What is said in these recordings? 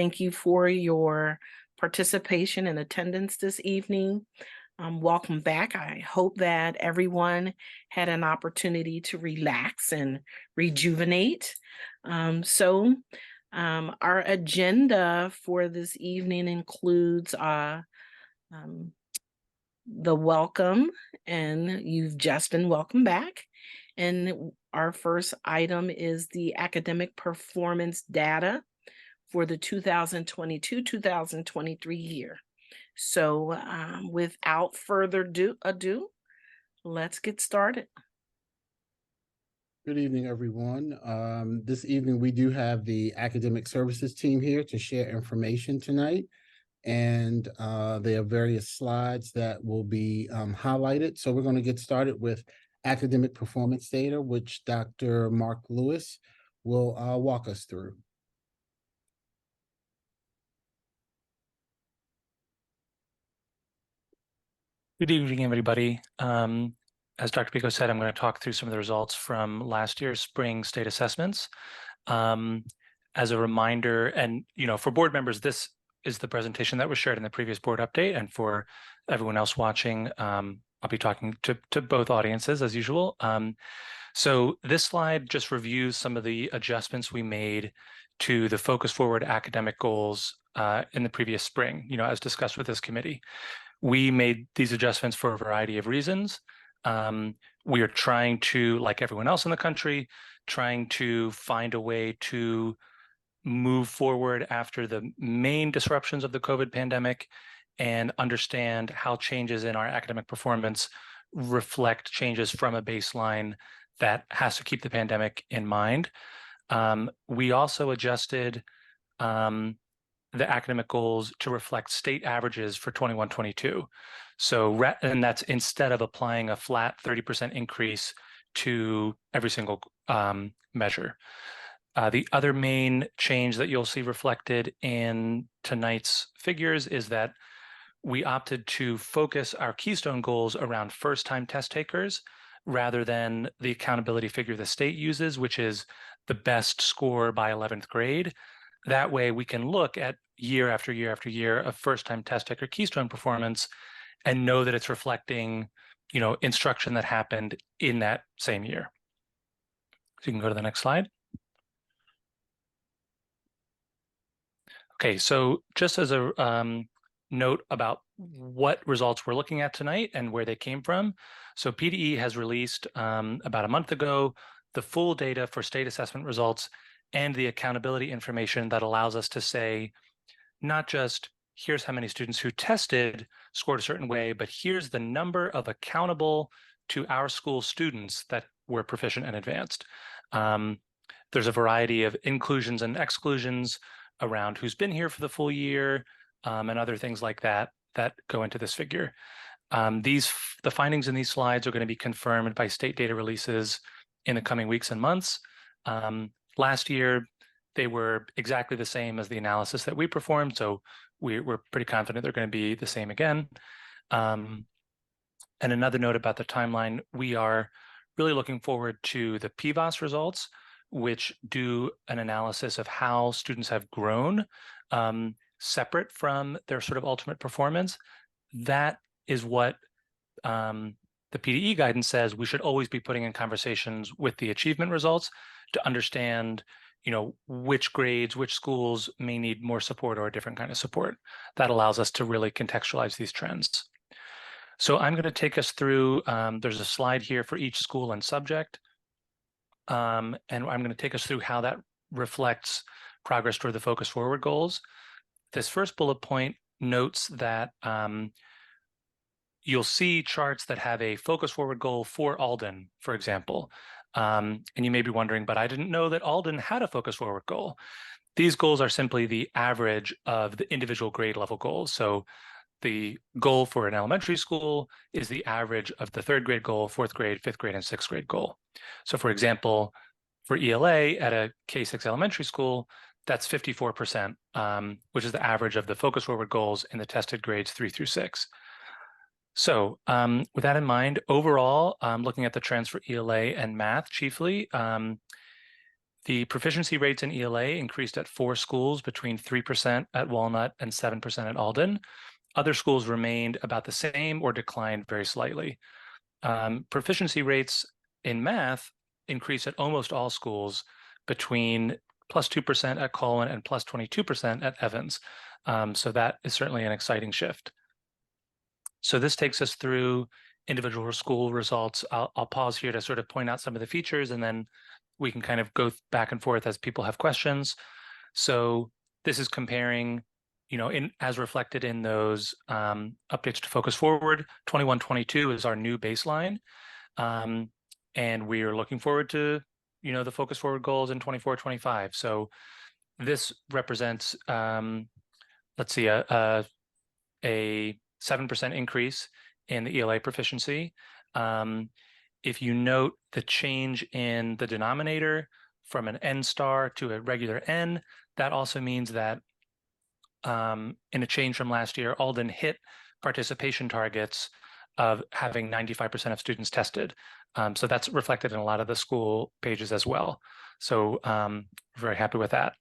Thank you for your participation and attendance this evening. Welcome back. I hope that everyone had an opportunity to relax and rejuvenate. Our agenda for this evening includes the welcome, and you've just been welcomed back. And our first item is the academic performance data for the 2022-2023 year. So without further ado, let's get started. Good evening, everyone. This evening, we do have the academic services team here to share information tonight. And there are various slides that will be highlighted. So we're going to get started with academic performance data, which Dr. Mark Lewis will walk us through. Good evening, everybody. As Dr. Pico said, I'm going to talk through some of the results from last year's spring state assessments. As a reminder, and for board members, this is the presentation that was shared in the previous board update, and for everyone else watching, I'll be talking to both audiences as usual. So this slide just reviews some of the adjustments we made to the Focus Forward academic goals in the previous spring, as discussed with this committee. We made these adjustments for a variety of reasons. We are trying to, like everyone else in the country, trying to find a way to move forward after the main disruptions of the COVID pandemic and understand how changes in our academic performance reflect changes from a baseline that has to keep the pandemic in mind. We also adjusted the academic goals to reflect state averages for 21-22. So, and that's instead of applying a flat 30% increase to every single measure. The other main change that you'll see reflected in tonight's figures is that we opted to focus our keystone goals around first-time test takers rather than the accountability figure the state uses, which is the best score by 11th grade. That way we can look at year after year after year of first-time test taker keystone performance and know that it's reflecting, instruction that happened in that same year. So you can go to the next slide. Okay, so just as a note about what results we're looking at tonight and where they came from. So PDE has released about a month ago the full data for state assessment results and the accountability information that allows us to say, not just here's how many students who tested scored a certain way, but here's the number of accountable to our school students that were proficient and advanced. There's a variety of inclusions and exclusions around who's been here for the full year and other things like that that go into this figure. The findings in these slides are going to be confirmed by state data releases in the coming weeks and months. Last year, they were exactly the same as the analysis that we performed, so we're pretty confident they're going to be the same again. And another note about the timeline, we are really looking forward to the PVAS results, which do an analysis of how students have grown separate from their sort of ultimate performance. That is what the PDE guidance says we should always be putting in conversations with the achievement results to understand, which grades, which schools may need more support or a different kind of support. That allows us to really contextualize these trends. So I'm going to take us through, there's a slide here for each school and subject. And I'm going to take us through how that reflects progress toward the Focus Forward goals. This first bullet point notes that you'll see charts that have a Focus Forward goal for Alden, for example. And you may be wondering, but I didn't know that Alden had a Focus Forward goal. These goals are simply the average of the individual grade level goals. So the goal for an elementary school is the average of the third grade goal, fourth grade, fifth grade, and sixth grade goal. So for example, for ELA at a K-6 elementary school, that's 54%, which is the average of the Focus Forward goals in the tested grades 3 through 6. So with that in mind, overall, looking at the trends for ELA and math chiefly, The proficiency rates in ELA increased at 4 schools between 3% at Walnut and 7% at Alden. Other schools remained about the same or declined very slightly. Proficiency rates in math increased at almost all schools between +2% at Colwyn and +22% at Evans. So that is certainly an exciting shift. So this takes us through individual school results. I'll pause here to sort of point out some of the features, and then we can kind of go back and forth as people have questions. So this is comparing, as reflected in those updates to Focus Forward. 21-22 is our new baseline. And we are looking forward to, the Focus Forward goals in 24-25. So this represents, let's see, a 7% increase in the ELA proficiency. If you note the change in the denominator from an N star to a regular N, that also means that in a change from last year, Alden hit participation targets of having 95% of students tested. So that's reflected in a lot of the school pages as well. So very happy with that.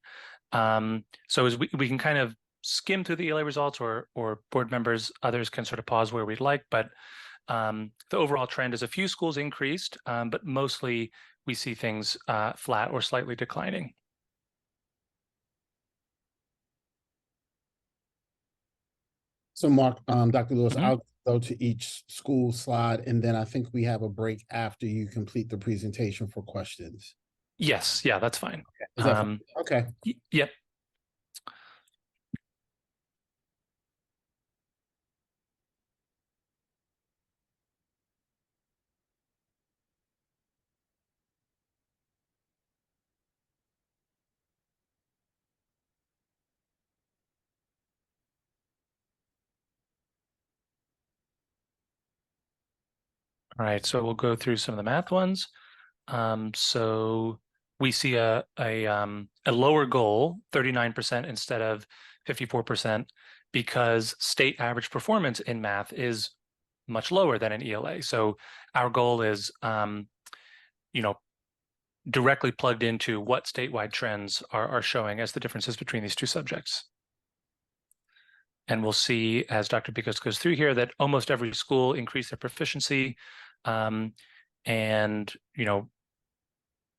So as we can kind of skim through the ELA results, or board members, others can sort of pause where we'd like, but the overall trend is a few schools increased, but mostly we see things flat or slightly declining. So Mark, Dr. Lewis, Mhm. I'll go to each school slide, and then I think we have a break after you complete the presentation for questions. Yes, yeah, that's fine. Is that fine? Okay. Yep. All right, so we'll go through some of the math ones. So we see a lower goal, 39% instead of 54%, because state average performance in math is much lower than in ELA. So our goal is, directly plugged into what statewide trends are showing as the differences between these two subjects. And we'll see, as Dr. Picos goes through here, that almost every school increased their proficiency, and,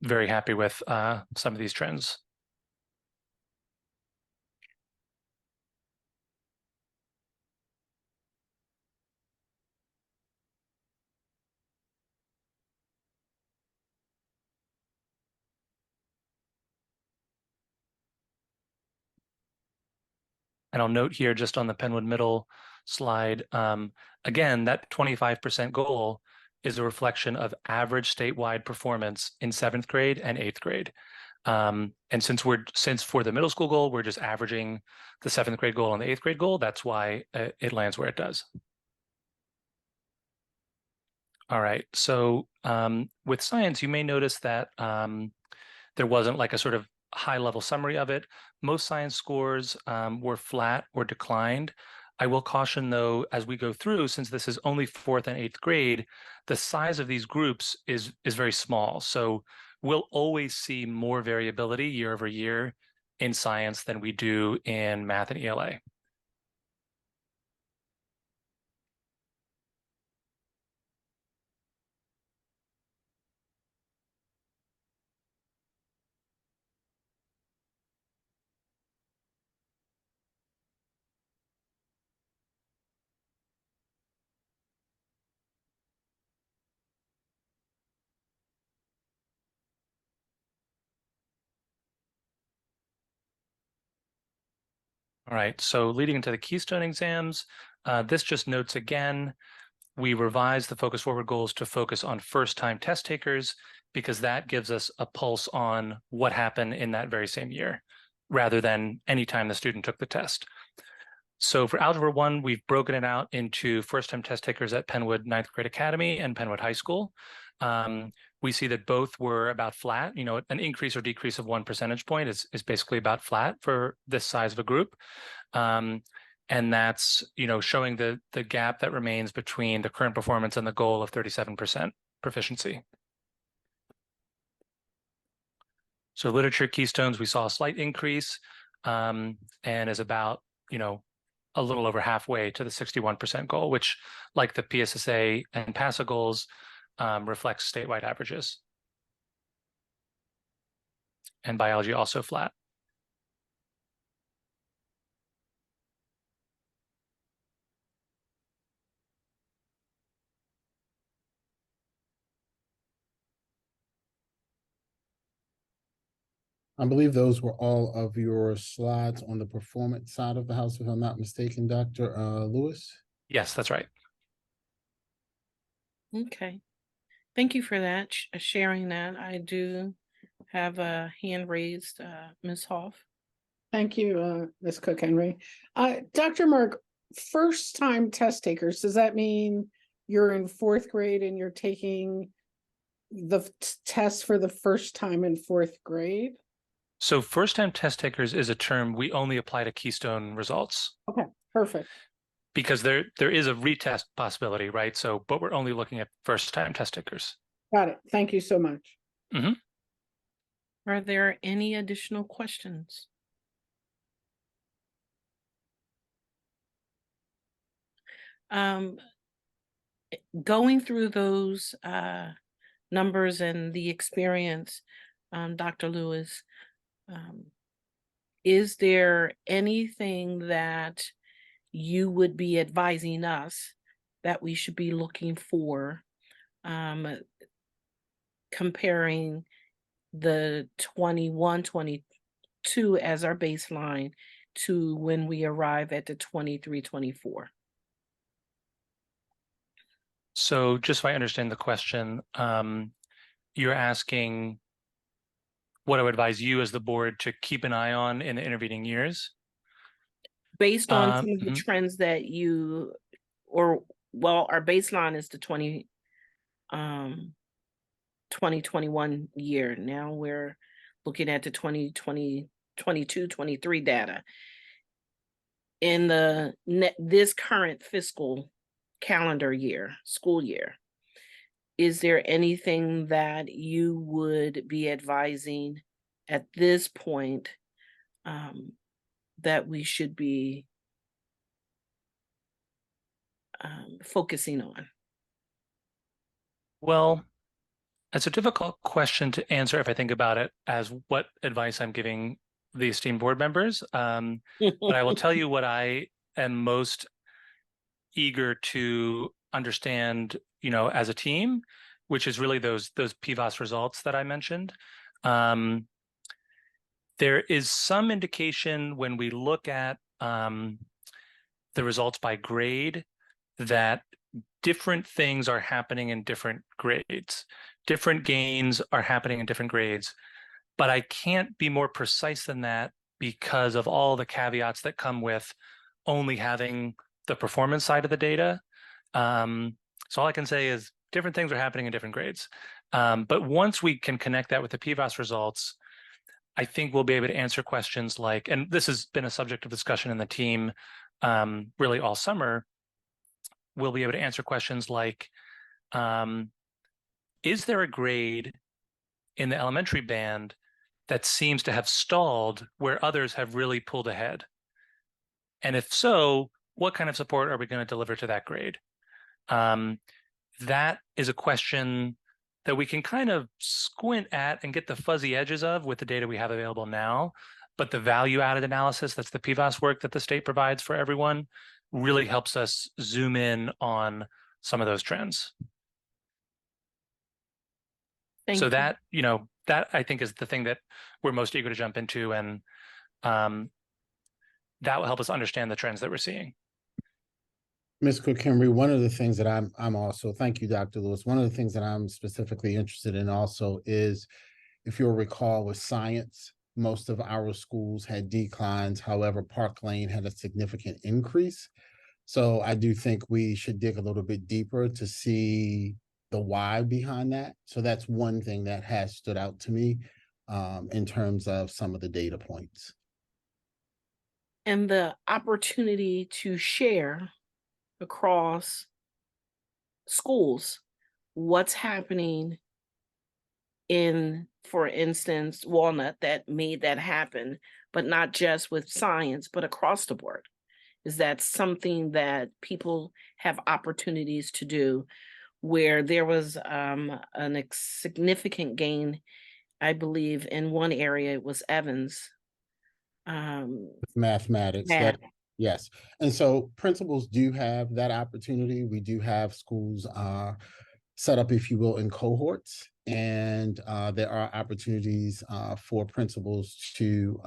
very happy with some of these trends. And I'll note here just on the Penwood Middle slide, again, that 25% goal is a reflection of average statewide performance in 7th grade and 8th grade. And since for the middle school goal, we're just averaging the 7th grade goal and the 8th grade goal, that's why it lands where it does. All right, so with science, you may notice that there wasn't like a sort of high-level summary of it. Most science scores were flat or declined. I will caution, though, as we go through, since this is only 4th and 8th grade, the size of these groups is very small. So we'll always see more variability year over year in science than we do in math and ELA. All right, so leading into the Keystone exams, this just notes again, we revised the Focus Forward goals to focus on first-time test takers, because that gives us a pulse on what happened in that very same year, rather than any time the student took the test. So for Algebra 1, we've broken it out into first-time test takers at Penwood 9th Grade Academy and Penwood High School. We see that both were about flat. An increase or decrease of 1 percentage point is basically about flat for this size of a group. And that's, showing the gap that remains between the current performance and the goal of 37% proficiency. So literature keystones, we saw a slight increase and is about, a little over halfway to the 61% goal, which, like the PSSA and PASA goals, reflects statewide averages. And biology also flat. I believe those were all of your slides on the performance side of the house, if I'm not mistaken, Dr. Lewis. Yes, that's right. Okay. Thank you for that, sharing that. I do have a hand raised, Ms. Hoff. Thank you, Ms. Cook-Henry. Dr. Mark, first-time test takers, does that mean you're in fourth grade and you're taking the test for the first time in fourth grade? So first-time test takers is a term we only apply to Keystone results. Okay, perfect. Because there is a retest possibility, right? So, but we're only looking at first-time test takers. Got it. Thank you so much. Mm-hmm. Are there any additional questions? Going through those numbers and the experience, Dr. Lewis, is there anything that you would be advising us that we should be looking for, comparing the 21, 22 as our baseline to when we arrive at the 23, 24? So just so I understand the question, you're asking what I would advise you as the board to keep an eye on in the intervening years? Based on some of the Mhm. trends that our baseline is the 2021 year. Now we're looking at the 2020, 22, 23 data. In this current fiscal calendar year, school year, is there anything that you would be advising at this point that we should be focusing on? Well, it's a difficult question to answer if I think about it as what advice I'm giving the esteemed board members. But I will tell you what I am most eager to understand, as a team, which is really those PVOS results that I mentioned. There is some indication when we look at the results by grade that different things are happening in different grades. Different gains are happening in different grades. But I can't be more precise than that because of all the caveats that come with only having the performance side of the data. So all I can say is different things are happening in different grades. But once we can connect that with the PVOS results, I think we'll be able to answer questions like, and this has been a subject of discussion in the team really all summer, we'll be able to answer questions like, is there a grade in the elementary band that seems to have stalled where others have really pulled ahead? And if so, what kind of support are we going to deliver to that grade? That is a question that we can kind of squint at and get the fuzzy edges of with the data we have available now. But the value-added analysis, that's the PVOS work that the state provides for everyone, really helps us zoom in on some of those trends. Thank you. That, that I think is the thing that we're most eager to jump into, and that will help us understand the trends that we're seeing. Ms. Cook-Henry, one of the things that I'm also, thank you, Dr. Lewis. One of the things that I'm specifically interested in also is, if you'll recall, with science, most of our schools had declines. However, Park Lane had a significant increase. So I do think we should dig a little bit deeper to see the why behind that. So that's one thing that has stood out to me in terms of some of the data points. And the opportunity to share across schools what's happening in, for instance, Walnut that made that happen, but not just with science, but across the board? Is that something that people have opportunities to do where there was significant gain, I believe, in one area, it was Evans. Mathematics, Math. yes. And so principals do have that opportunity. We do have schools set up, if you will, in cohorts. And there are opportunities for principals to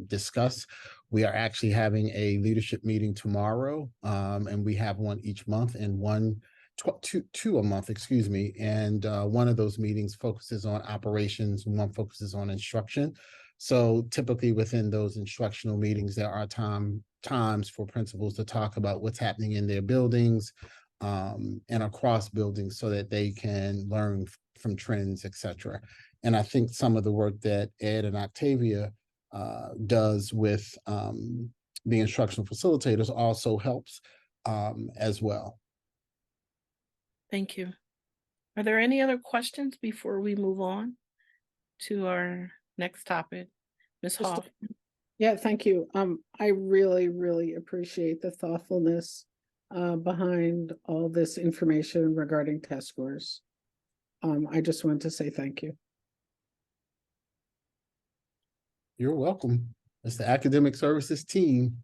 discuss. We are actually having a leadership meeting tomorrow, and we have one each month, and two a month, excuse me. And one of those meetings focuses on operations, and one focuses on instruction. So typically within those instructional meetings, there are times for principals to talk about what's happening in their buildings, and across buildings, so that they can learn from trends, etc. And I think some of the work that Ed and Octavia does with the instructional facilitators also helps as well. Thank you. Are there any other questions before we move on to our next topic? Ms. Just a- Hoff? Yeah, thank you. I really, really appreciate the thoughtfulness behind all this information regarding test scores. I just want to say thank you. You're welcome. It's the academic services team.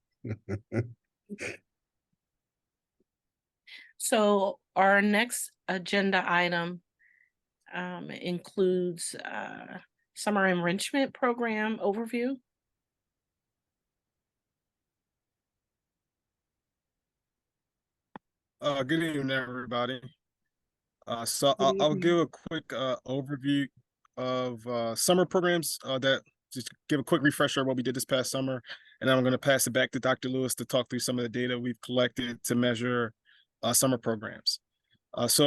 So our next agenda item includes summer enrichment program overview. Good evening, everybody. So Good I'll evening. give a quick overview of summer programs that just give a quick refresher of what we did this past summer. And then I'm going to pass it back to Dr. Lewis to talk through some of the data we've collected to measure summer programs. As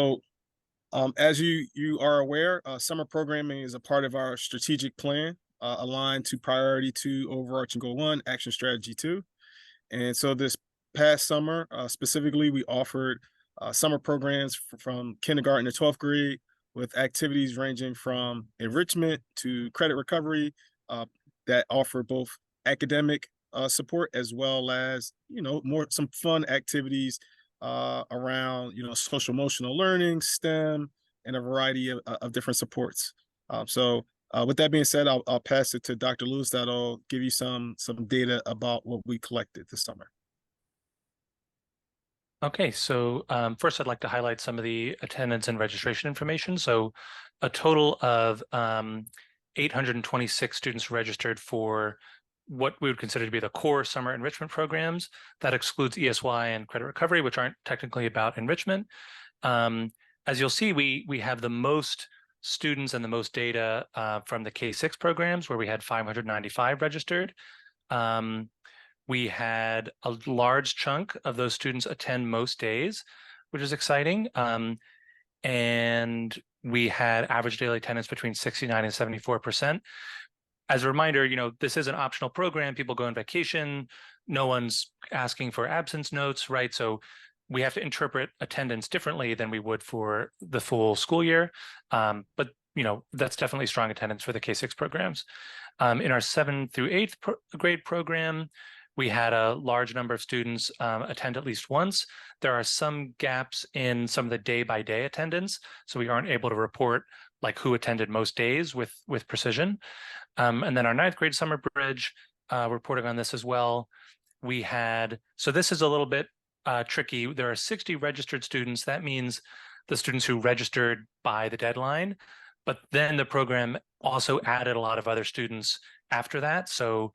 you are aware, summer programming is a part of our strategic plan aligned to Priority 2, Overarching Goal 1, Action Strategy 2. And so this past summer, specifically, we offered summer programs from kindergarten to 12th grade with activities ranging from enrichment to credit recovery that offer both academic support as well as, some fun activities around, social emotional learning, STEM, and a variety of different supports. With that being said, I'll pass it to Dr. Lewis. That'll give you some data about what we collected this summer. Okay, so first I'd like to highlight some of the attendance and registration information. So a total of 826 students registered for what we would consider to be the core summer enrichment programs. That excludes ESY and credit recovery, which aren't technically about enrichment. As you'll see, we have the most students and the most data from the K-6 programs, where we had 595 registered. We had a large chunk of those students attend most days, which is exciting. And we had average daily attendance between 69 and 74%. As a reminder, this is an optional program. People go on vacation. No one's asking for absence notes, right? So we have to interpret attendance differently than we would for the full school year. But that's definitely strong attendance for the K-6 programs. In our 7th through 8th grade program, we had a large number of students attend at least once. There are some gaps in some of the day-by-day attendance, so we aren't able to report like who attended most days with precision. And then our 9th grade summer bridge, reporting on this as well. So this is a little bit tricky. There are 60 registered students. That means the students who registered by the deadline, but then the program also added a lot of other students after that. So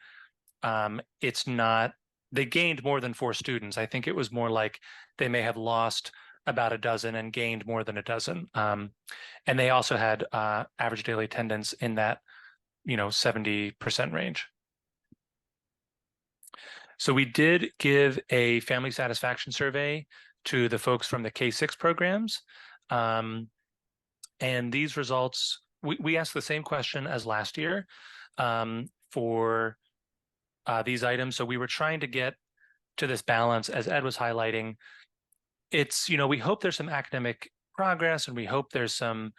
they gained more than 4 students. I think it was more like they may have lost about a dozen and gained more than a dozen. And they also had average daily attendance in that, 70% range. So we did give a family satisfaction survey to the folks from the K-6 programs. And these results, we asked the same question as last year for these items. So we were trying to get to this balance, as Ed was highlighting. It's, we hope there's some academic progress, and we hope there's some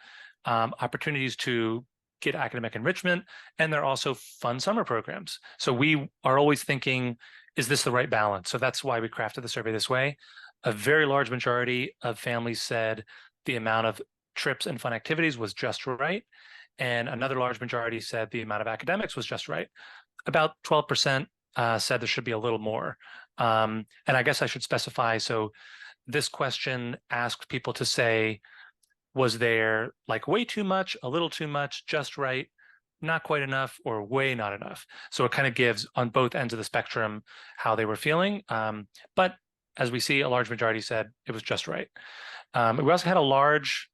opportunities to get academic enrichment, and they're also fun summer programs. So we are always thinking, is this the right balance? So that's why we crafted the survey this way. A very large majority of families said the amount of trips and fun activities was just right. And another large majority said the amount of academics was just right. About 12% said there should be a little more. And I guess I should specify, so this question asked people to say, was there like way too much, a little too much, just right, not quite enough, or way not enough? So it kind of gives on both ends of the spectrum how they were feeling. But as we see, a large majority said it was just right. We also had a large,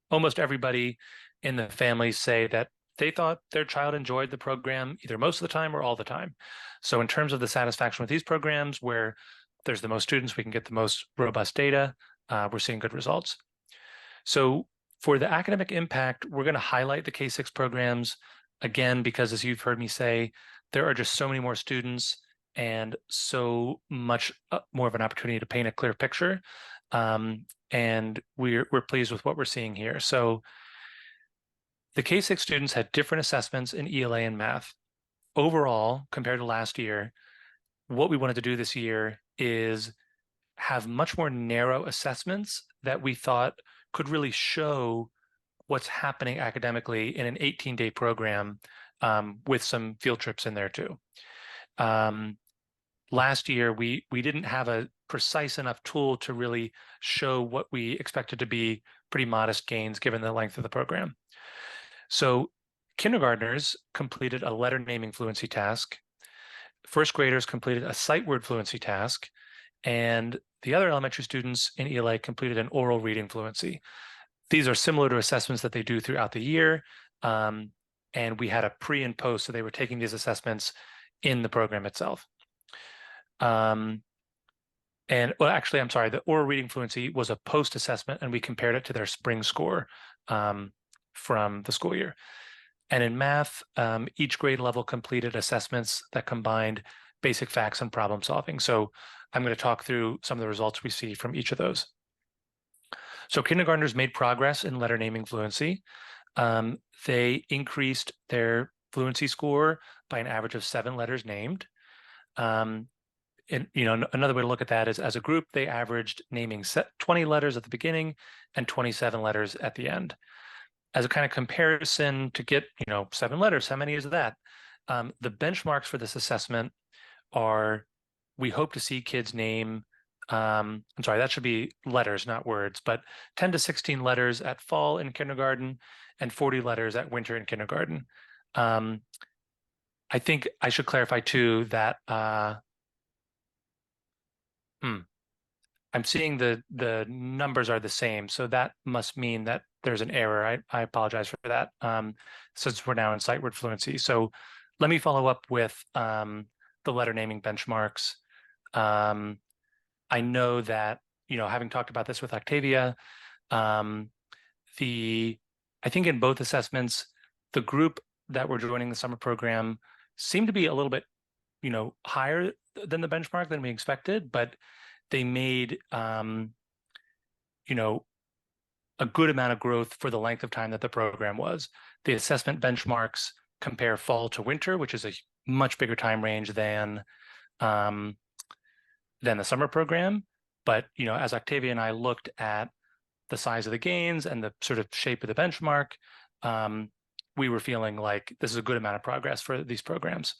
almost everybody in the family say that they thought their child enjoyed the program either most of the time or all the time. So in terms of the satisfaction with these programs, where there's the most students, we can get the most robust data, we're seeing good results. So for the academic impact, we're going to highlight the K-6 programs again, because as you've heard me say, there are just so many more students and so much more of an opportunity to paint a clear picture. And we're pleased with what we're seeing here. So the K-6 students had different assessments in ELA and math. Overall, compared to last year, what we wanted to do this year is have much more narrow assessments that we thought could really show what's happening academically in an 18-day program, with some field trips in there too. Last year, we didn't have a precise enough tool to really show what we expected to be pretty modest gains given the length of the program. So kindergartners completed a letter naming fluency task. First graders completed a sight word fluency task. And the other elementary students in ELA completed an oral reading fluency. These are similar to assessments that they do throughout the year. And we had a pre and post, so they were taking these assessments in the program itself. And well, actually, I'm sorry, the oral reading fluency was a post assessment, and we compared it to their spring score from the school year. And in math, each grade level completed assessments that combined basic facts and problem solving. So I'm going to talk through some of the results we see from each of those. So kindergartners made progress in letter naming fluency. They increased their fluency score by an average of 7 letters named. And another way to look at that is, as a group, they averaged naming 20 letters at the beginning and 27 letters at the end. As a kind of comparison to get 7 letters, how many is that? The benchmarks for this assessment are, we hope to see kids name, I'm sorry, that should be letters, not words, but 10 to 16 letters at fall in kindergarten and 40 letters at winter in kindergarten. I think I should clarify too that I'm seeing the numbers are the same, so that must mean that there's an error. I apologize for that, since we're now in sight word fluency. So let me follow up with the letter naming benchmarks. I know that, having talked about this with Octavia, I think in both assessments, the group that were joining the summer program seemed to be a little bit, higher than the benchmark than we expected, but they made, a good amount of growth for the length of time that the program was. The assessment benchmarks compare fall to winter, which is a much bigger time range than the summer program. But, as Octavia and I looked at the size of the gains and the sort of shape of the benchmark, we were feeling like this is a good amount of progress for these programs.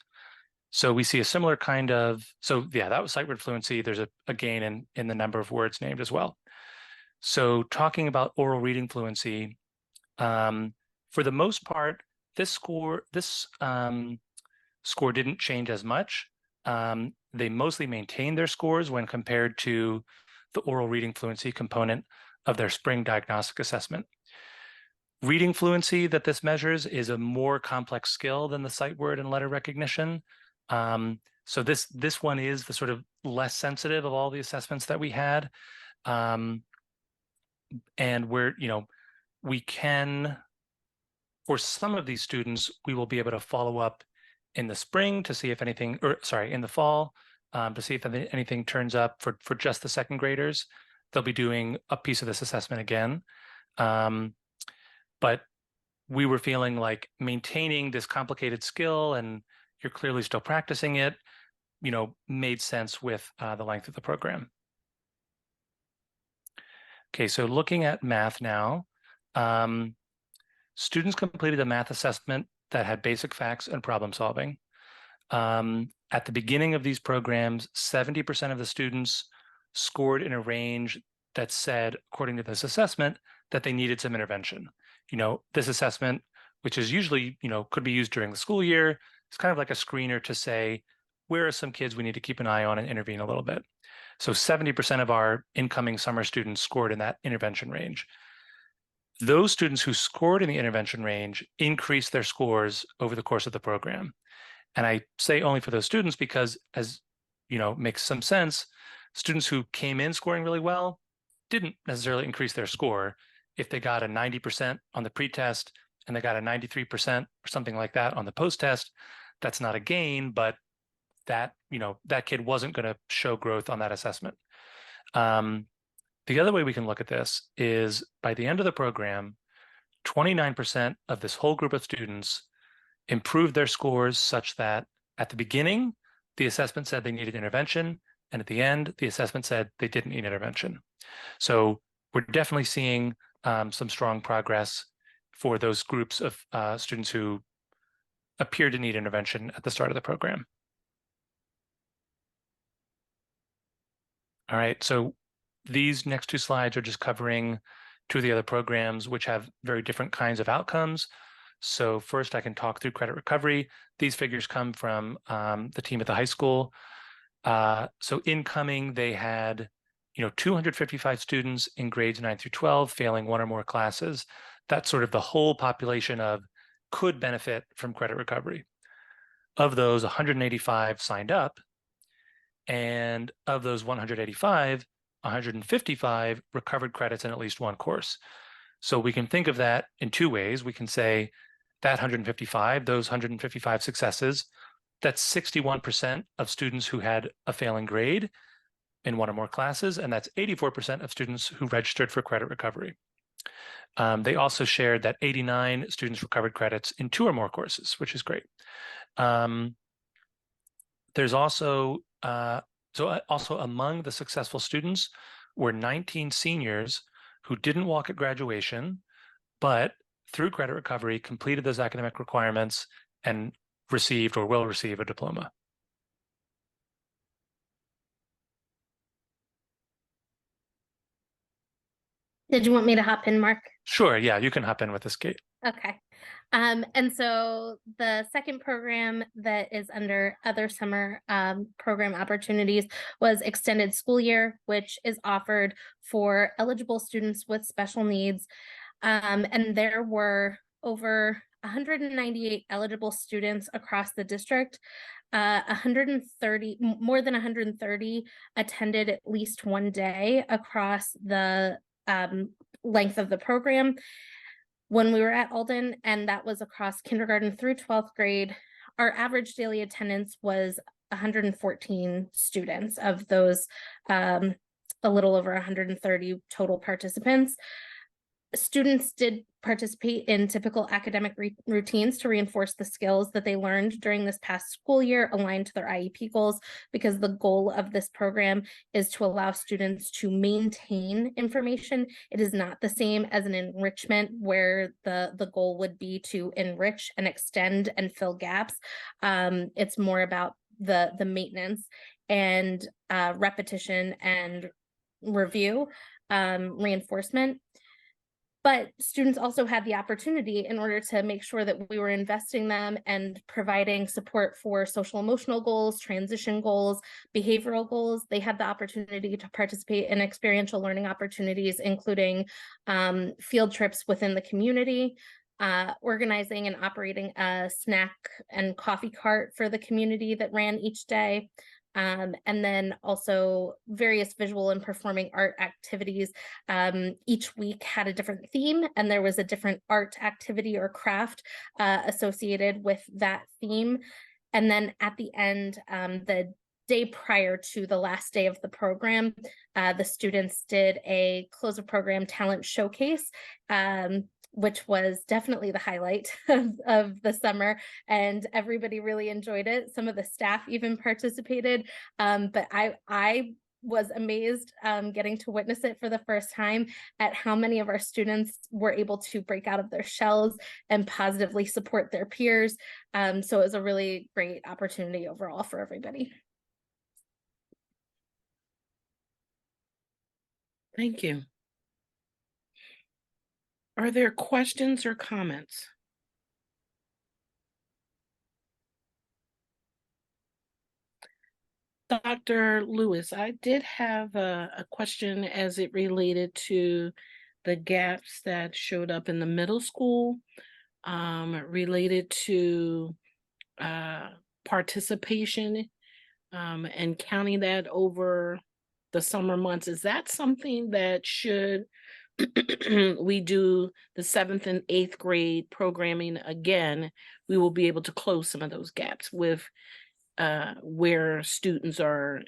So we see a similar kind of, so yeah, that was sight word fluency. There's a gain in the number of words named as well. So talking about oral reading fluency, for the most part, this score didn't change as much. They mostly maintained their scores when compared to the oral reading fluency component of their spring diagnostic assessment. Reading fluency that this measures is a more complex skill than the sight word and letter recognition. So this one is the sort of less sensitive of all the assessments that we had. And we can, for some of these students, we will be able to follow up in the spring to see if anything, in the fall, to see if anything turns up for just the second graders. They'll be doing a piece of this assessment again. But we were feeling like maintaining this complicated skill, and you're clearly still practicing it, made sense with the length of the program. Okay, so looking at math now, students completed a math assessment that had basic facts and problem solving. At the beginning of these programs, 70% of the students scored in a range that said, according to this assessment, that they needed some intervention. This assessment, which is usually, could be used during the school year, it's kind of like a screener to say, where are some kids we need to keep an eye on and intervene a little bit. So 70% of our incoming summer students scored in that intervention range. Those students who scored in the intervention range increased their scores over the course of the program. And I say only for those students because, as makes some sense, students who came in scoring really well didn't necessarily increase their score. If they got a 90% on the pretest and they got a 93% or something like that on the post-test, that's not a gain, but that kid wasn't going to show growth on that assessment. The other way we can look at this is by the end of the program, 29% of this whole group of students improved their scores such that at the beginning, the assessment said they needed intervention, and at the end, the assessment said they didn't need intervention. So we're definitely seeing some strong progress for those groups of students who appear to need intervention at the start of the program. All right, so these next two slides are just covering two of the other programs which have very different kinds of outcomes. So first I can talk through credit recovery. These figures come from the team at the high school. So incoming, they had 255 students in grades 9 through 12 failing one or more classes. That's sort of the whole population of could benefit from credit recovery. Of those, 185 signed up. And of those 185, 155 recovered credits in at least one course. So we can think of that in two ways. We can say that those 155 successes, that's 61% of students who had a failing grade in one or more classes, and that's 84% of students who registered for credit recovery. They also shared that 89 students recovered credits in 2 or more courses, which is great. There's also also among the successful students were 19 seniors who didn't walk at graduation, but through credit recovery completed those academic requirements and received or will receive a diploma. Did you want me to hop in, Mark? Sure, yeah, you can hop in with this, Kate. Okay. And so the second program that is under other summer program opportunities was extended school year, which is offered for eligible students with special needs. And there were over 198 eligible students across the district. 130, more than 130 attended at least one day across the length of the program. When we were at Alden, and that was across kindergarten through 12th grade, our average daily attendance was 114 students of those a little over 130 total participants. Students did participate in typical academic routines to reinforce the skills that they learned during this past school year aligned to their IEP goals, because the goal of this program is to allow students to maintain information. It is not the same as an enrichment where the goal would be to enrich and extend and fill gaps. It's more about the maintenance and repetition and review, reinforcement. But students also had the opportunity, in order to make sure that we were investing them and providing support for social emotional goals, transition goals, behavioral goals, they had the opportunity to participate in experiential learning opportunities, including field trips within the community, organizing and operating a snack and coffee cart for the community that ran each day. And then also various visual and performing art activities. Each week had a different theme, and there was a different art activity or craft associated with that theme. And then at the end, the day prior to the last day of the program, the students did a close of program talent showcase. which was definitely the highlight of the summer, and everybody really enjoyed it. Some of the staff even participated, but I was amazed getting to witness it for the first time at how many of our students were able to break out of their shells and positively support their peers. So it was a really great opportunity overall for everybody. Thank you. Are there questions or comments? Dr. Lewis, I did have a question as it related to the gaps that showed up in the middle school, related to participation, and counting that over the summer months. Is that something that should we do the 7th and 8th grade programming again, we will be able to close some of those gaps with where students are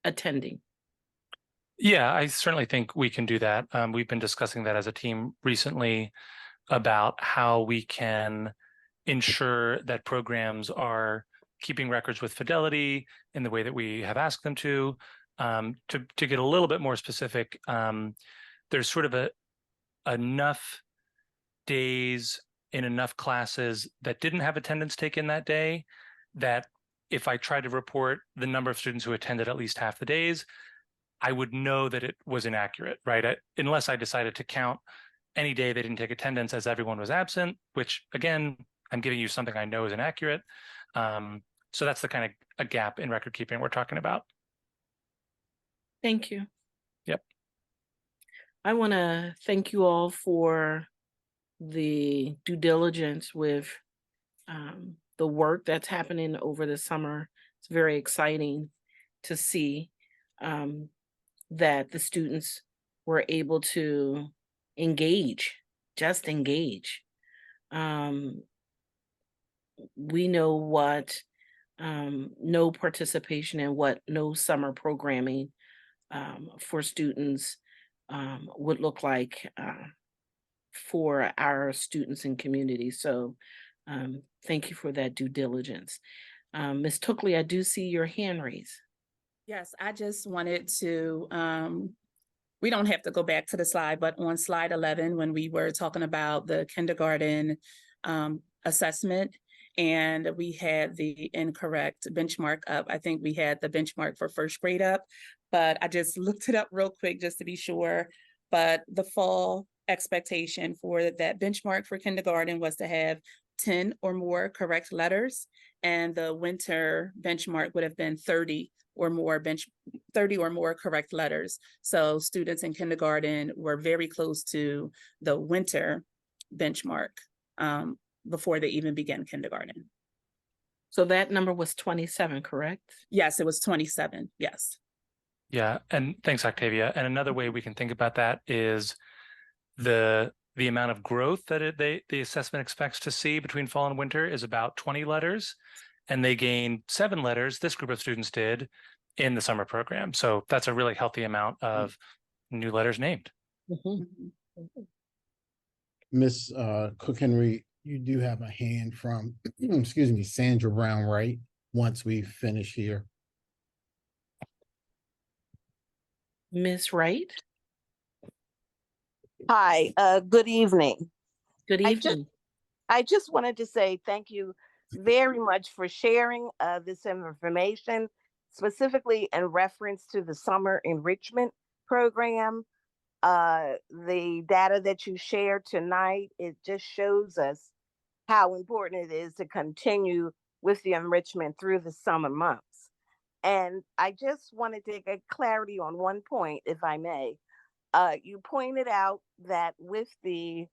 attending? Yeah, I certainly think we can do that. We've been discussing that as a team recently about how we can ensure that programs are keeping records with fidelity in the way that we have asked them to. To get a little bit more specific, there's sort of enough days in enough classes that didn't have attendance taken that day that if I tried to report the number of students who attended at least half the days, I would know that it was inaccurate, right? Unless I decided to count any day they didn't take attendance as everyone was absent, which again, I'm giving you something I know is inaccurate. So that's the kind of a gap in record keeping we're talking about. Thank you. Yep. I want to thank you all for the due diligence with the work that's happening over the summer. It's very exciting to see that the students were able to just engage. We know what no participation and what no summer programming for students would look like for our students and community. So thank you for that due diligence. Ms. Tookley, I do see your hand raised. Yes, I just wanted to, we don't have to go back to the slide, but on slide 11, when we were talking about the kindergarten assessment, and we had the incorrect benchmark up. I think we had the benchmark for first grade up, but I just looked it up real quick just to be sure. But the fall expectation for that benchmark for kindergarten was to have 10 or more correct letters, and the winter benchmark would have been 30 or more correct letters. So students in kindergarten were very close to the winter benchmark before they even began kindergarten. So that number was 27, correct? Yes, it was 27, yes. Yeah, and thanks, Octavia. And another way we can think about that is the amount of growth that the assessment expects to see between fall and winter is about 20 letters, and they gained 7 letters, this group of students did, in the summer program. So that's a really healthy amount of new letters named. Miss Cook Henry, you do have a hand from, excuse me, Sandra Brown, right? Once we finish here. Ms. Wright, Hi, good evening. good I just- evening. I just wanted to say thank you very much for sharing this information, specifically in reference to the summer enrichment program. The data that you shared tonight, it just shows us how important it is to continue with the enrichment through the summer months. And I just wanted to get clarity on one point, if I may. You pointed out that with the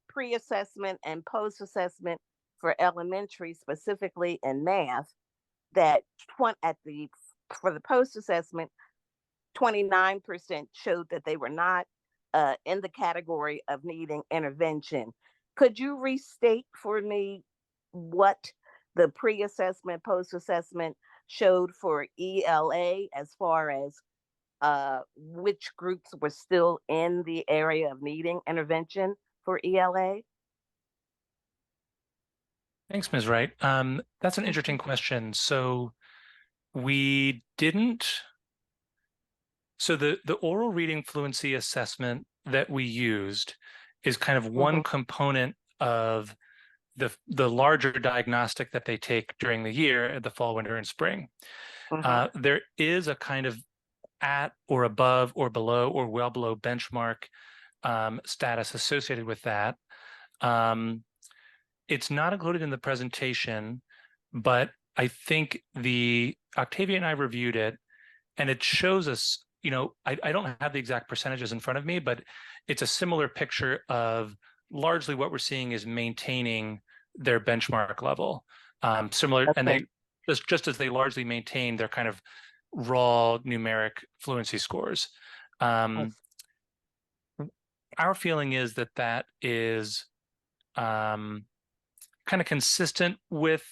pre-assessment and post-assessment for elementary, specifically in math, that for the post-assessment, 29% showed that they were not in the category of needing intervention. Could you restate for me what the pre-assessment, post-assessment showed for ELA as far as which groups were still in the area of needing intervention for ELA? Thanks, Ms. Wright. That's an interesting question. So we didn't. So the oral reading fluency assessment that we used is kind of one component of the larger diagnostic that they take during the year, the fall, winter, and spring. There is a kind of at or above or below or well below benchmark status associated with that. It's not included in the presentation, but I think Octavia and I reviewed it, and it shows us, you know, I don't have the exact percentages in front of me, but it's a similar picture of largely what we're seeing is maintaining their benchmark level. Similar, and they just as they largely maintain their kind of raw numeric fluency scores. Our feeling is that is kind of consistent with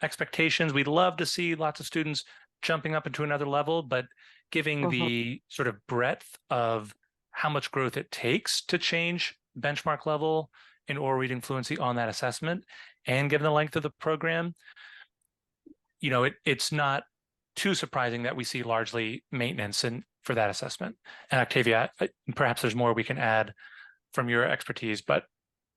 expectations. We'd love to see lots of students jumping up into another level, but giving the sort of breadth of how much growth it takes to change benchmark level in oral reading fluency on that assessment, and given the length of the program, you know, it's not too surprising that we see largely maintenance for that assessment. And Octavia, perhaps there's more we can add from your expertise, but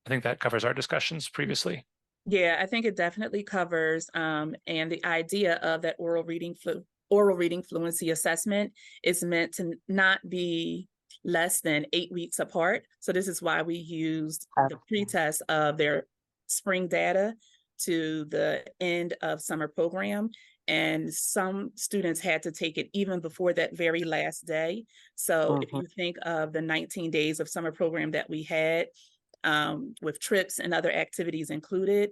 I think that covers our discussions previously. Yeah, I think it definitely covers, and the idea of that oral reading fluency assessment is meant to not be less than 8 weeks apart. So this is why we used the pretest of their spring data to the end of summer program. And some students had to take it even before that very last day. So if you think of the 19 days of summer program that we had, with trips and other activities included,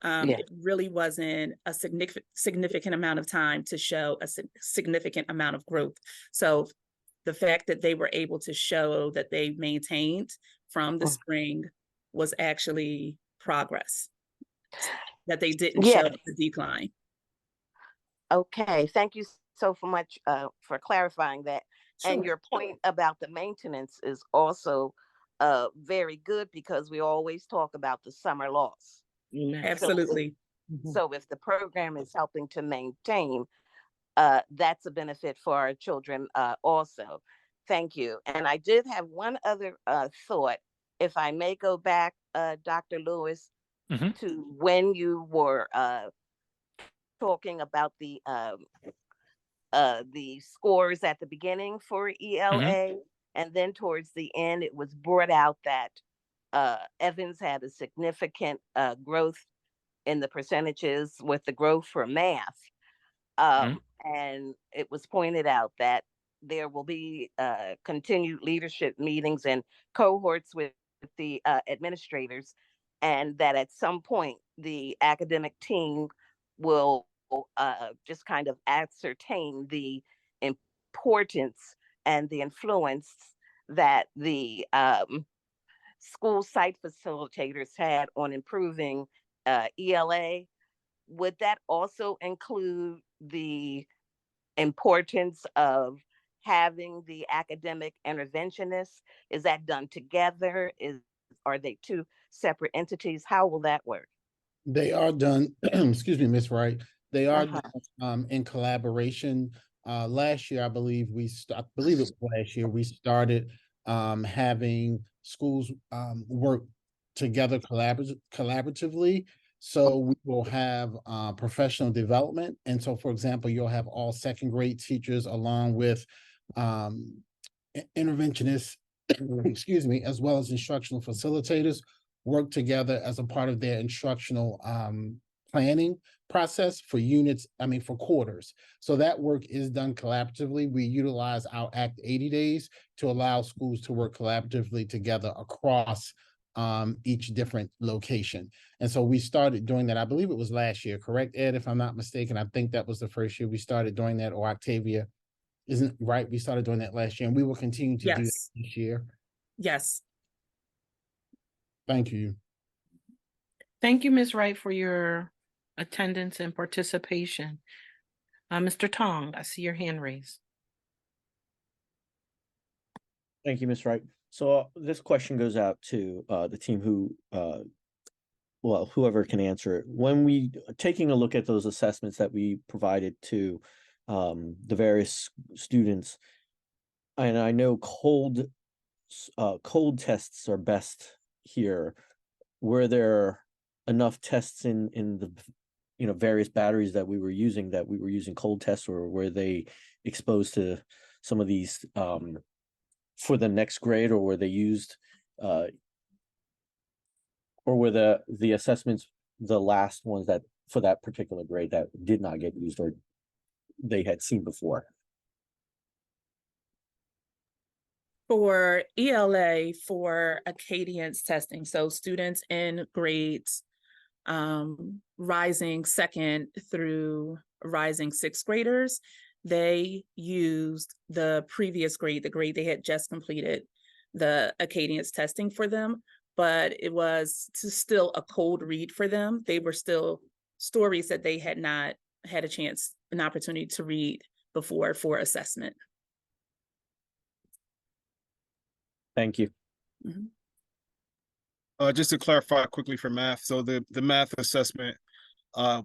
it really wasn't a significant amount of time to show a significant amount of growth. So the fact that they were able to show that they maintained from the spring was actually progress, that they didn't show the decline. Okay, thank you so much for clarifying that. Sure. And your point about the maintenance is also very good, because we always talk about the summer loss. Absolutely. So if the program is helping to maintain, that's a benefit for our children also. Thank you. And I did have one other thought, if I may go back, Dr. Lewis, to when you were talking about the scores at the beginning for ELA, and then towards the end, it was brought out that Evans had a significant growth in the percentages with the growth for math. And it was pointed out that there will be continued leadership meetings and cohorts with the administrators, and that at some point the academic team will just kind of ascertain the importance and the influence that the school site facilitators had on improving ELA. Would that also include the importance of having the academic interventionists? Is that done together? Are they two separate entities? How will that work? They are done, excuse me, Ms. Wright. They are done in collaboration. Last year, I believe it was last year, we started having schools work together collaboratively. So we will have professional development. And so, for example, you'll have all second grade teachers along with interventionists, excuse me, as well as instructional facilitators work together as a part of their instructional planning process for for quarters. So that work is done collaboratively. We utilize our Act 80 days to allow schools to work collaboratively together across each different location. And so we started doing that. I believe it was last year, correct, Ed, if I'm not mistaken? I think that was the first year we started doing that, or Octavia, isn't right? We started doing that last year, and we will continue to do that this year. Yes. Thank you. Thank you, Ms. Wright, for your attendance and participation. Mr. Tong, I see your hand raised. Thank you, Ms. Wright. So this question goes out to the team who, well, whoever can answer it. When we taking a look at those assessments that we provided to the various students, and I know cold tests are best here. Were there enough tests in the various batteries that we were using cold tests, or were they exposed to some of these for the next grade, or were they used or were the assessments the last ones that for that particular grade that did not get used or they had seen before? For ELA, for Acadience testing, so students in grades rising second through rising sixth graders, they used the previous grade, the grade they had just completed the Acadience testing for them, but it was still a cold read for them. They were still stories that they had not had an opportunity to read before for assessment. Thank you. Just to clarify quickly for math, so the math assessment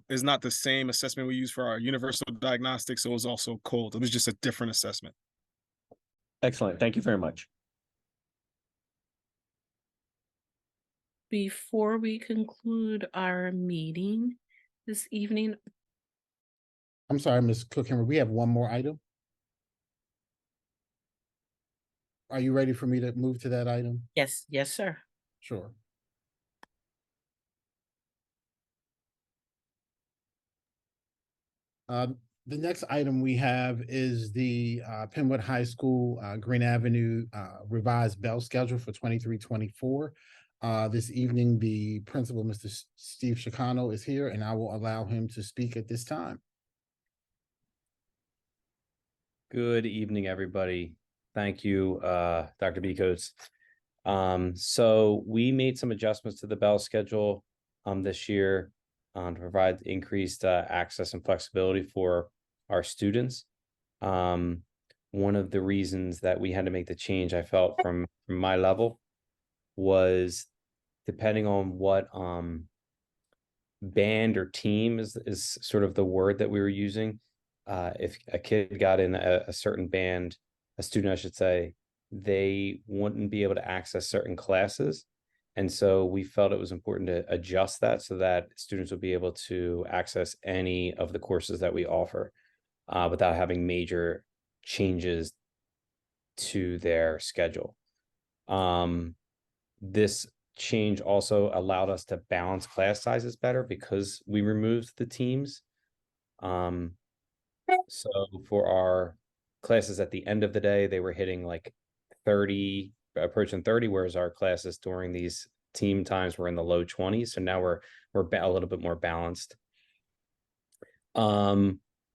is not the same assessment we use for our universal diagnostics, so it was also cold. It was just a different assessment. Excellent. Thank you very much. Before we conclude our meeting this evening, I'm sorry, Ms. Cook-Henry, we have one more item. Are you ready for me to move to that item? yes, sir. Sure. The next item we have is the Penwood High School Green Avenue revised bell schedule for 23-24. This evening, the principal, Mr. Steve Chicano, is here, and I will allow him to speak at this time. Good evening, everybody. Thank you, Dr. Bicos. So we made some adjustments to the bell schedule this year to provide increased access and flexibility for our students. One of the reasons that we had to make the change, I felt from my level, was depending on what band or team is sort of the word that we were using. If a kid got in a certain band, a student, I should say, they wouldn't be able to access certain classes. And so we felt it was important to adjust that so that students would be able to access any of the courses that we offer without having major changes to their schedule. This change also allowed us to balance class sizes better because we removed the teams. So for our classes at the end of the day, they were hitting like 30, approaching 30, whereas our classes during these team times were in the low 20s. So now we're a little bit more balanced.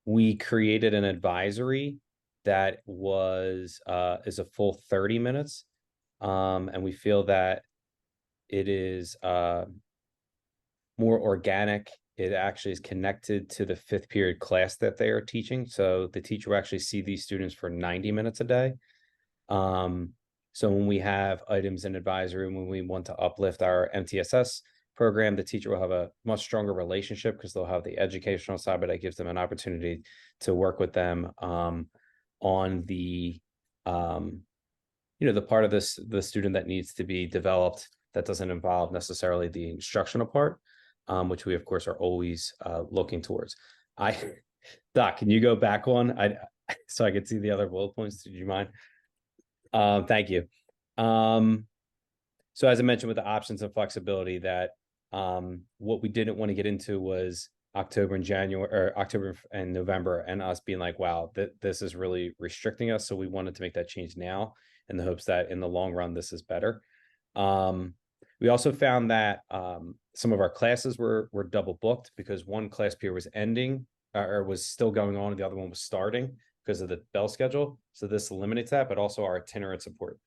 We created an advisory that is a full 30 minutes. And we feel that it is more organic. It actually is connected to the 5th period class that they are teaching. So the teacher will actually see these students for 90 minutes a day. So when we have items in advisory, when we want to uplift our MTSS program, the teacher will have a much stronger relationship because they'll have the educational side, but it gives them an opportunity to work with them on the the part of the student that needs to be developed that doesn't involve necessarily the instructional part, which we of course are always looking towards. Doc, can you go back one? So I could see the other bullet points. Did you mind? Thank you. So as I mentioned with the options and flexibility, that what we didn't want to get into was October and November and us being like, wow, this is really restricting us. So we wanted to make that change now in the hopes that in the long run, this is better. We also found that some of our classes were double booked because one class period was ending or was still going on and the other one was starting because of the bell schedule. So this eliminates that, but also our itinerant support.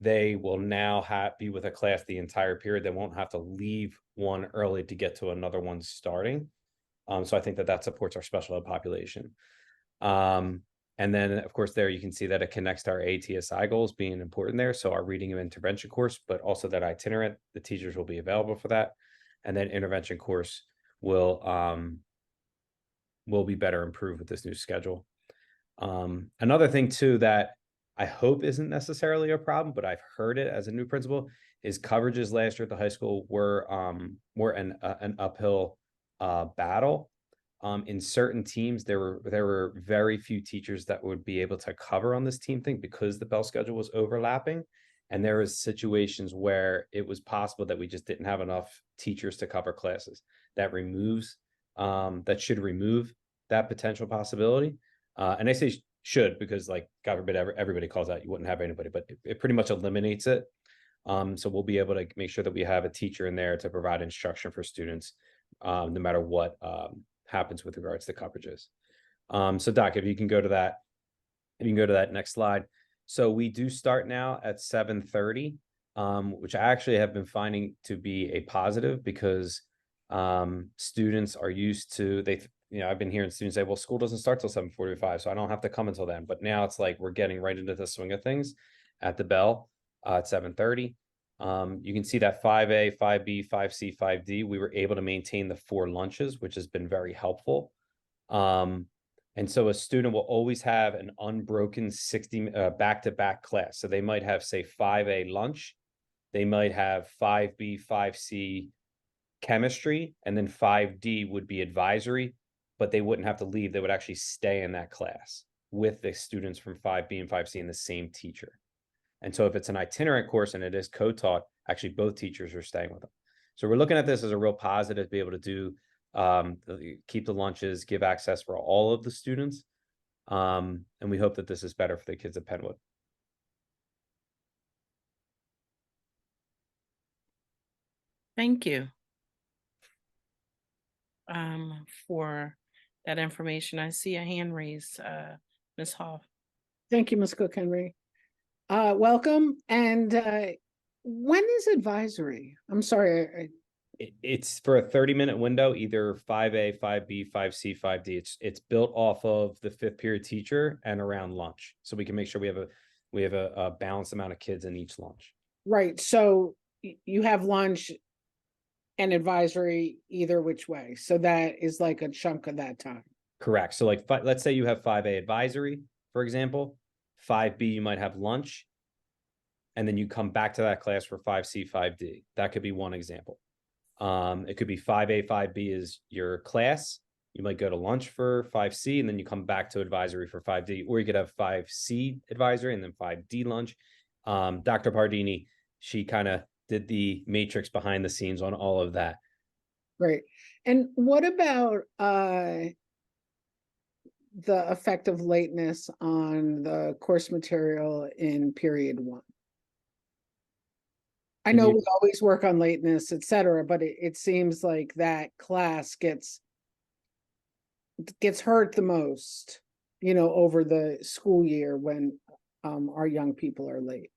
They will now be with a class the entire period. They won't have to leave one early to get to another one starting. So I think that supports our special ed population. And And then, of course, there you can see that it connects to our ATSI goals being important there. So our reading and intervention course, but also that itinerant, the teachers will be available for that. And then intervention course will be better improved with this new schedule. Another thing too that I hope isn't necessarily a problem, but I've heard it as a new principal, is coverages last year at the high school were an uphill battle. In certain teams, there were very few teachers that would be able to cover on this team thing because the bell schedule was overlapping. And there was situations where it was possible that we just didn't have enough teachers to cover classes. That should remove that potential possibility. And I say should, because like, God forbid, everybody calls out, you wouldn't have anybody, but it pretty much eliminates it. So we'll be able to make sure that we have a teacher in there to provide instruction for students, no matter what happens with regards to coverages. So Doc, if you can go to that next slide. So we do start now at 7:30, which I actually have been finding to be a positive, because students are used to, I've been hearing students say, well, school doesn't start till 7:45, so I don't have to come until then. But now it's like we're getting right into the swing of things at the bell at 7:30. You can see that 5A, 5B, 5C, 5D, we were able to maintain the 4 lunches, which has been very helpful. And so a student will always have an unbroken 60 back-to-back class. So they might have, say, 5A lunch, they might have 5B, 5C chemistry, and then 5D would be advisory, but they wouldn't have to leave. They would actually stay in that class with the students from 5B and 5C and the same teacher. And so if it's an itinerant course and it is co-taught, actually both teachers are staying with them. So we're looking at this as a real positive to be able to do, keep the lunches, give access for all of the students. And we hope that this is better for the kids at Penwood. Thank you for that information. I see a hand raised, Ms. Hoff. Thank you, Ms. Cook Henry. Welcome. And when is advisory? I'm sorry. It's for a 30-minute window, either 5A, 5B, 5C, 5D. It's built off of the 5th period teacher and around lunch. So we can make sure we have a balanced amount of kids in each lunch. Right. So you have lunch and advisory either which way. So that is like a chunk of that time. Correct. So like, let's say you have 5A advisory, for example, 5B, you might have lunch, and then you come back to that class for 5C, 5D. That could be one example. It could be 5A, 5B is your class. You might go to lunch for 5C, and then you come back to advisory for 5D, or you could have 5C advisory and then 5D lunch. Dr. Pardini, she kind of did the matrix behind the scenes on all of that. Right. And what about the effect of lateness on the course material in period 1? I know we always work on lateness, et cetera, but it seems like that class gets hurt the most, over the school year when our young people are late.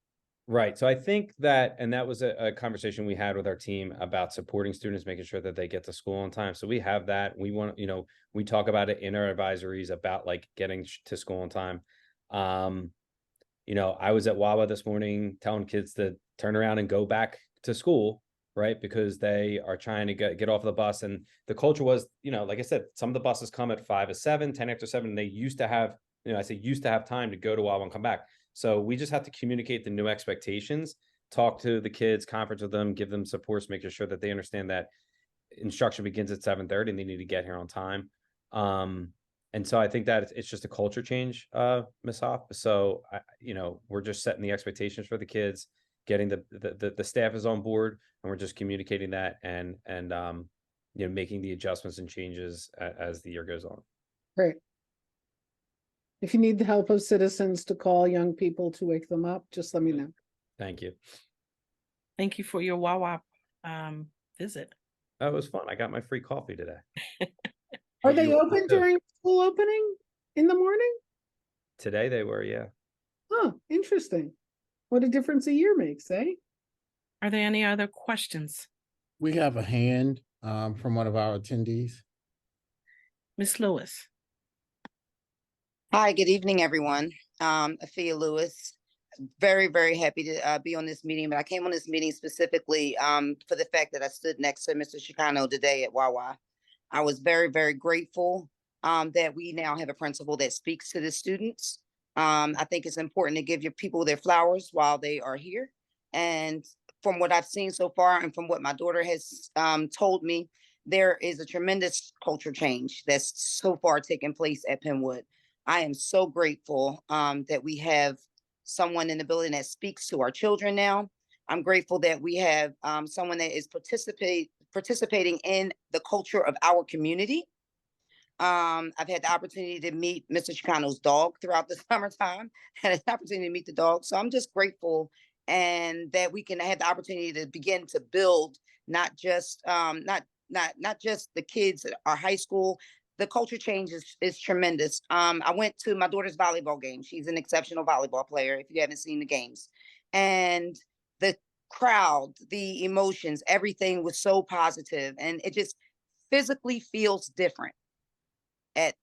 Right. So I think that, and that was a conversation we had with our team about supporting students, making sure that they get to school on time. So we have that. We want, we talk about it in our advisories about like getting to school on time. I was at Wawa this morning telling kids to turn around and go back to school, right? Because they are trying to get off the bus. And the culture was, like I said, some of the buses come at 5:07, 10 after 7. And they used to have, used to have time to go to Wawa and come back. So we just have to communicate the new expectations, talk to the kids, conference with them, give them supports, making sure that they understand that instruction begins at 7:30 and they need to get here on time. And so I think that it's just a culture change, Ms. Hoff. So, we're just setting the expectations for the kids, getting the staff is on board, and we're just communicating that and making the adjustments and changes as the year goes on. Great. If you need the help of citizens to call young people to wake them up, just let me know. Thank you. Thank you for your Wawa visit. That was fun. I got my free coffee today. Are they open during school opening in the morning? Today they were, yeah. Oh, interesting. What a difference a year makes, eh? Are there any other questions? We have a hand from one of our attendees. Ms. Lewis. Hi, good evening, everyone. Afia Lewis. Very, very happy to be on this meeting, but I came on this meeting specifically for the fact that I stood next to Mr. Chicano today at Wawa. I was very, very grateful that we now have a principal that speaks to the students. I think it's important to give your people their flowers while they are here. And from what I've seen so far and from what my daughter has told me, there is a tremendous culture change that's so far taken place at Penwood. I am so grateful that we have someone in the building that speaks to our children now. I'm grateful that we have someone that is participating in the culture of our community. I've had the opportunity to meet Mr. Chicano's dog throughout the summertime, had an opportunity to meet the dog. So I'm just grateful and that we can have the opportunity to begin to build not just not just the kids at our high school. The culture change is tremendous. I went to my daughter's volleyball game. She's an exceptional volleyball player, if you haven't seen the games. And the crowd, the emotions, everything was so positive, and it just physically feels different at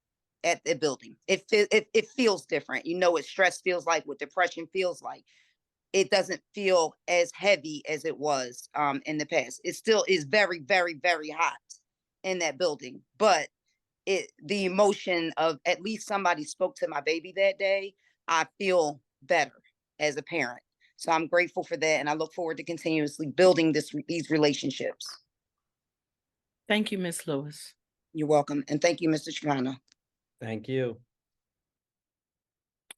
the building. It feels different. You know what stress feels like, what depression feels like. It doesn't feel as heavy as it was in the past. It still is very, very, very hot in that building, but the emotion of at least somebody spoke to my baby that day, I feel better as a parent. So I'm grateful for that, and I look forward to continuously building these relationships. Thank you, Ms. Lewis. You're welcome, and thank you, Mr. Chicano. Thank you.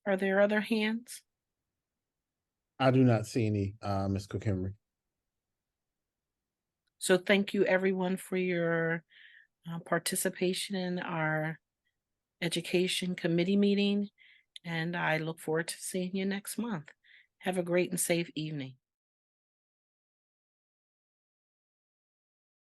Are there other hands? I do not see any, Ms. Cook Henry. So thank you, everyone, for your participation in our education committee meeting, and I look forward to seeing you next month. Have a great and safe evening.